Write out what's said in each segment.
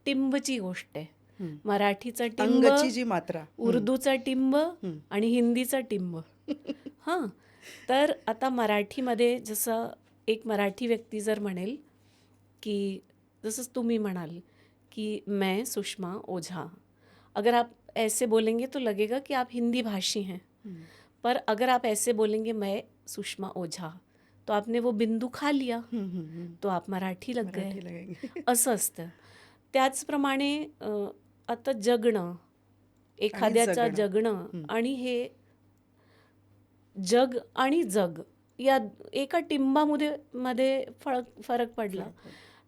टिंबची गोष्ट आहे. मराठीचा टिंब, अंगची जी मात्रा. उर्दूचा टिंब आणि हिंदीचा टिंब. हां, तर आता मराठीमध्ये जसं एक मराठी व्यक्ती जर म्हणेल कि जैसे तुम्ही म्हणाल कि मैं सुषमा ओझा, अगर आप ऐसे बोलेंगे तो लगेगा कि आप हिंदी भाषी हैं. पर अगर आप ऐसे बोलेंगे मैं सुषमा ओझा, तो आपने वो बिंदू खा लिया, तो आप मराठी लग मराठी गए. लगेगी. असं असतं. त्याचप्रमाणे आता जगणं, आणि एखाद्याचा जगणं. जगणं आणि हे जग आणि जग या एका टिंबामध्ये मध्ये फरक पडला.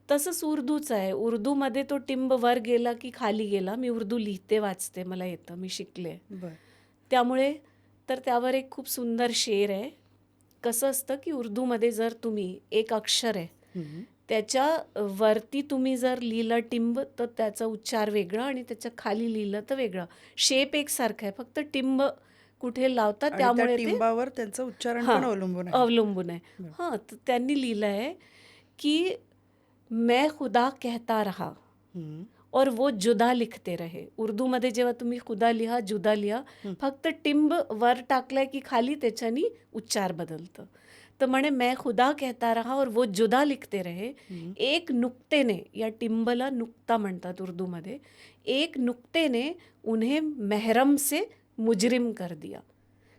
तसंच उर्दूचं आहे. उर्दूमध्ये तो टिंब वर गेला की खाली गेला. मी उर्दू लिहिते, वाचते, मला येतं, मी शिकले. बरं. त्यामुळे तर त्यावर एक खूप सुंदर शेर आहे. कसं असतं की उर्दूमध्ये जर तुम्ही एक अक्षर आहे, त्याच्या वरती तुम्ही जर लिहिलं टिंब तर त्याचा उच्चार वेगळा आणि त्याच्या खाली लिहिलं तर वेगळं. शेप एकसारखा आहे, फक्त टिंब कुठे लावतात आणि त्या त्यामुळे ते टिंबावर त्यांचं उच्चारण हां पण अवलंबून आहे. अवलंबून आहे. बरं. हां, तर त्यांनी लिहिलं आहे की मैं खुदा कहता रहा और वो जुदा लिखते रहे. उर्दूमध्ये जेव्हा तुम्ही खुदा लिहा, जुदा लिहा, फक्त टिंब वर टाकलंय की खाली त्याच्यानी उच्चार बदलतं. तर म्हणे मैं खुदा कहता रहा और वो जुदा लिखते रहे. एक नुक्तेने, या टिंबला नुक्ता म्हणतात उर्दूमध्ये, एक नुक्तेने उन्हें मेहरम से मुजरिम कर दिया.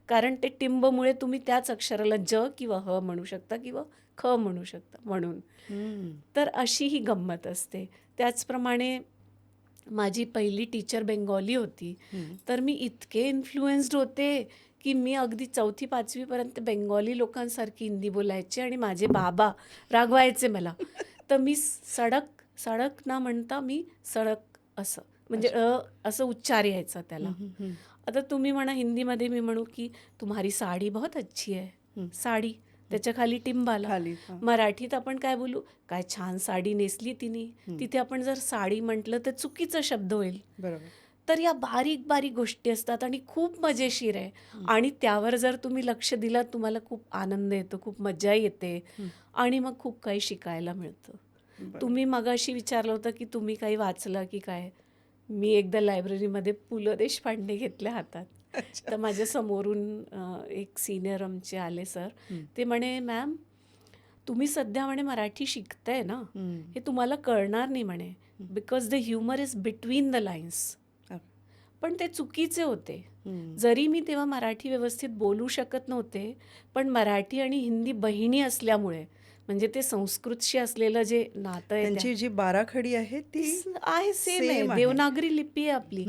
कारण ते टिंबमुळे तुम्ही त्याच अक्षराला ज किंवा ह म्हणू शकता किंवा ख म्हणू शकता म्हणून. तर अशी ही गंमत असते. त्याचप्रमाणे माझी पहिली टीचर बेंगॉली होती. तर मी इतके इन्फ्लुएन्स्ड होते की मी अगदी 4वी-5वी पर्यंत बेंगॉली लोकांसारखी हिंदी बोलायचे आणि माझे बाबा रागवायचे मला. तर मी सडक ना म्हणता मी सडक असं, म्हणजे असं उच्चार यायचा त्याला. आता तुम्ही म्हणा हिंदीमध्ये मी म्हणू की तुम्हारी साडी बहुत अच्छी आहे, साडी, त्याच्या खाली टिंबाला. खाली, हां. मराठीत आपण काय बोलू, काय छान साडी नेसली तिने. तिथे आपण जर साडी म्हटलं तर चुकीचा शब्द होईल. बरोबर. तर या बारीक बारीक गोष्टी असतात आणि खूप मजेशीर आहे. आणि त्यावर जर तुम्ही लक्ष दिलात तुम्हाला खूप आनंद येतो, खूप मजा येते आणि मग खूप काही शिकायला मिळतं. तुम्ही मगाशी विचारलं होतं की तुम्ही काही वाचलं की काय. मी एकदा लायब्ररीमध्ये पु ल देशपांडे घेतल्या हातात. तर माझ्या समोरून एक सिनियर आमचे आले सर. ते म्हणे मॅम तुम्ही सध्या म्हणे मराठी शिकताय ना, हे तुम्हाला कळणार नाही म्हणे, because the humour is between the lines. पण ते चुकीचे होते. जरी मी तेव्हा मराठी व्यवस्थित बोलू शकत नव्हते, पण मराठी आणि हिंदी बहिणी असल्यामुळे, म्हणजे ते संस्कृतशी असलेलं जे नातं आहे त्यांची जी बाराखडी आहे ती आहे, सेम आहे, देवनागरी लिपी आहे आपली.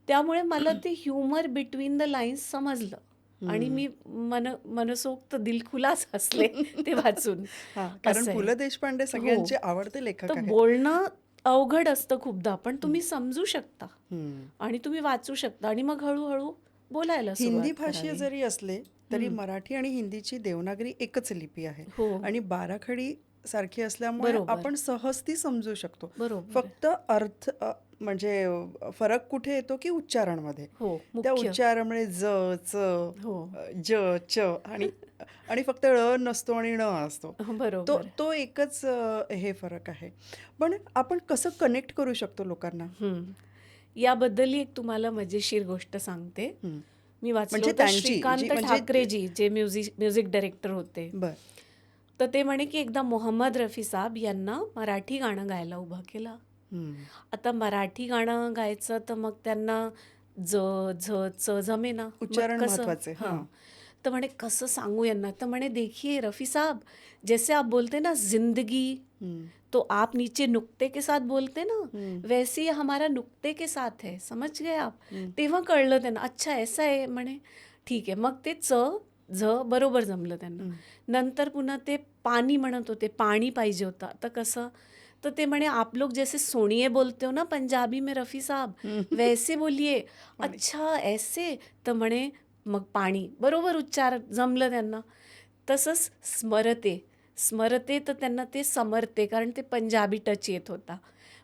त्यामुळे मला ते ह्युमर बिटवीन द लाईन्स समजलं आणि मी मनसोक्त दिलखुलास हसले ते वाचून. कारण पु ल देशपांडे सगळ्यांचे आवडते लेखक तर आहेत. बोलणं अवघड असतं खूपदा, पण तुम्ही समजू शकता आणि तुम्ही वाचू शकता आणि मग हळूहळू बोलायला हिंदी सुरुवात भाषीय करावी. जरी असले तरी मराठी आणि हिंदीची देवनागरी एकच लिपी आहे. हो. आणि बाराखडी सारखी असल्यामुळे बरोबर. आपण सहज ती समजू शकतो. बरोबर. फक्त अर्थ म्हणजे फरक कुठे येतो की उच्चारणमध्ये. हो, त्या मुख्य. उच्चारामुळे ज, च, हो. ज, च आणि फक्त ळ नसतो आणि ण असतो. बरोबर. तो एकच हे फरक आहे. पण आपण कसं कनेक्ट करू शकतो लोकांना? याबद्दल एक तुम्हाला मजेशीर गोष्ट सांगते. मी वाचलं म्हणजे होतं त्यांची श्रीकांत ठाकरेजी जे म्युझिक डायरेक्टर होते. तर ते म्हणे की एकदा मोहम्मद रफी साहेब यांना मराठी गाणं गायला उभं केलं. आता मराठी गाणं गायचं तर मग त्यांना ज, झ, च जमेना. उच्चारण महत्वाचे. हां. तर म्हणे कसं सांगू यांना. तर म्हणे देखिए रफी साहब, जैसे आप बोलते ना जिंदगी, तो आप नीचे नुक्ते के साथ बोलते ना, वैसे ही हमारा नुक्ते के साथ है, समझ गए आप. तेव्हा कळलं त्यांना, अच्छा ऐसा आहे म्हणे. ठीक आहे. मग ते च, झ बरोबर जमलं त्यांना. नंतर पुन्हा ते पाणी म्हणत होते, पाणी पाहिजे होतं. आता कसं, तर ते म्हणे आप लोग जैसे सोनिए बोलते हो ना पंजाबी में रफी साहब, वैसे बोलिए. अच्छा ऐसे. तर म्हणे मग पाणी बरोबर उच्चार जमलं त्यांना. तसंच स्मरते, स्मरते तर त्यांना ते समरते, कारण ते पंजाबी टच येत होता.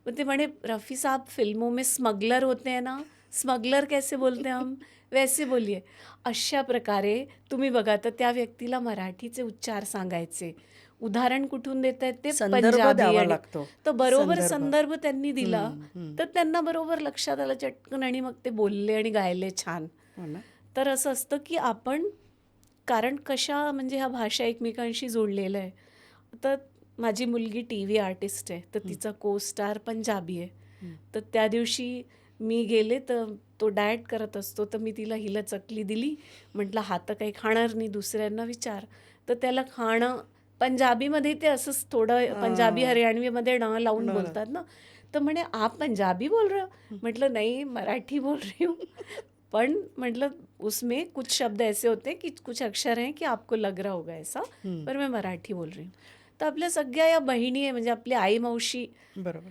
मग ते म्हणे रफी साहब फिल्मों में स्मगलर होते हैं ना, स्मगलर कैसे बोलते हैं हम, वैसे बोलिए. अशा प्रकारे तुम्ही बघा, तर त्या व्यक्तीला मराठीचे उच्चार सांगायचे, उदाहरण कुठून देत आहेत ते संदर्भ पंजाबी द्यावा आणि लागतो. तर बरोबर संदर्भ. संदर्भ त्यांनी दिला हम्म. तर त्यांना बरोबर लक्षात आलं चटकन आणि मग ते बोलले आणि गायले छान. हो ना. तर असं असतं की आपण कारण कशा म्हणजे ह्या भाषा एकमेकांशी जोडलेल्या आहे. तर माझी मुलगी TV आर्टिस्ट आहे तर तिचा को स्टार पंजाबी आहे. तर त्या दिवशी मी गेले तर तो डाएट करत असतो तर मी हिला चकली दिली. म्हटलं हा तर काही खाणार नाही, दुसऱ्यांना विचार. तर त्याला खाणं पंजाबीमध्ये ते असंच थोडं पंजाबी हरियाणवीमध्ये लावून न- बोलतात ना. तर म्हणे आप पंजाबी बोल रहे हो? म्हटलं नहीं मराठी बोल रही हूँ. पण म्हटलं उसमें कुछ शब्द ऐसे होते हैं कि कुछ अक्षर हैं कि आपको लग रहा होगा ऐसा, पर मैं मराठी बोल रही हूँ. तर आपल्या सगळ्या या बहिणी आहे म्हणजे आपली आई मावशी बरोबर.